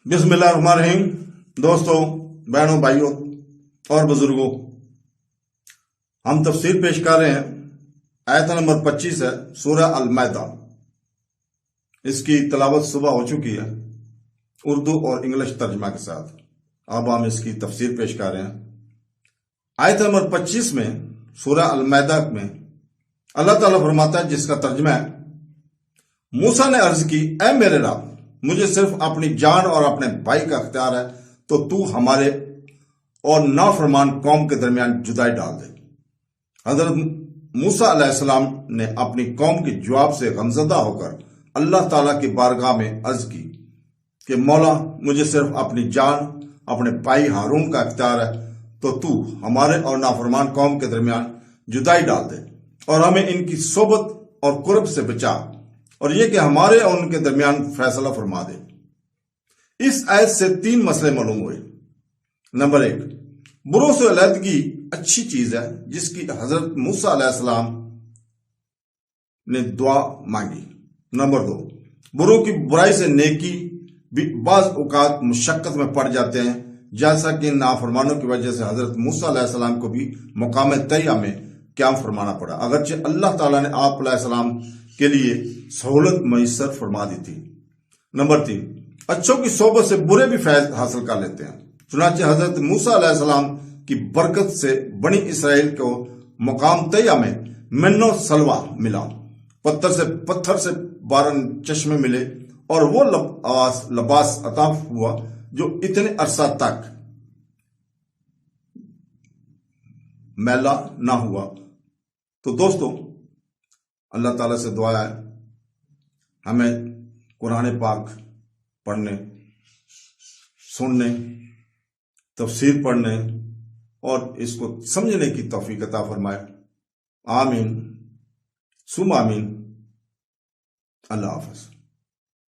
बिस्मिल्लाहिर्रहमानिर्रहीम। दोस्तों, बहनों, भाइयों और बुजुर्गों, हम तफसीर पेश कर रहे हैं। आयत नंबर 25 है सूरह अल-माइदा। इसकी तलावत सुबह हो चुकी है उर्दू और इंग्लिश तर्जमा के साथ। अब हम इसकी तफसीर पेश कर रहे हैं। आयत नंबर 25 में सूरह अल-माइदा में अल्लाह ताला फरमाता है, जिसका तर्जमा है, मूसा ने अर्ज की, ऐ मेरे रब, मुझे सिर्फ अपनी जान और अपने भाई का अख्तियार है, तो तू हमारे और नाफरमान कौम के दरमियान जुदाई डाल दे। हजरत मूसा अलैहिस्सलाम ने अपनी कौम के जवाब से गमजदा होकर अल्लाह ताला की बारगाह में अर्ज की कि मौला, मुझे सिर्फ अपनी जान, अपने भाई हारून का अख्तियार है, तो तू हमारे और नाफरमान कौम के दरमियान जुदाई डाल दे और हमें इनकी सोबत और कुर्ब से बचा, और यह कि हमारे और उनके दरमियान फैसला फरमा दे। इस आयत से 3 मसले मालूम हुए। नंबर 1, बुरों से अलहदगी अच्छी चीज है, जिसकी हजरत मूसा अलैहिस्सलाम ने दुआ मांगी। नंबर 2, बुरों की बुराई से नेकी भी बाज औकात मुशक्कत में पड़ जाते हैं, जैसा कि नाफरमानों की वजह से हजरत मूसा अलैहिस्सलाम को भी मकाम तैया में क्या फरमाना पड़ा, अगरचे अल्लाह ताला ने आप अलैहिस्सलाम के लिए सहूलत मैसर फरमा दी थी। नंबर 3, अच्छों की सोबत से बुरे भी फैज हासिल कर लेते हैं। चुनांचे हजरत मूसा अलैहिस्सलाम की बरकत से बनी इसराइल को मकाम तैया में मन्नो सलवा मिला, पत्थर से 12 चश्मे मिले, और वो लबास अता हुआ जो इतने अरसा तक मैला ना हुआ। तो दोस्तों, अल्लाह ताला से दुआ है हमें कुरान पाक पढ़ने, सुनने, तफसीर पढ़ने और इसको समझने की तौफीक अता फरमाए। आमीन सुम आमीन। अल्लाह हाफ़िज़।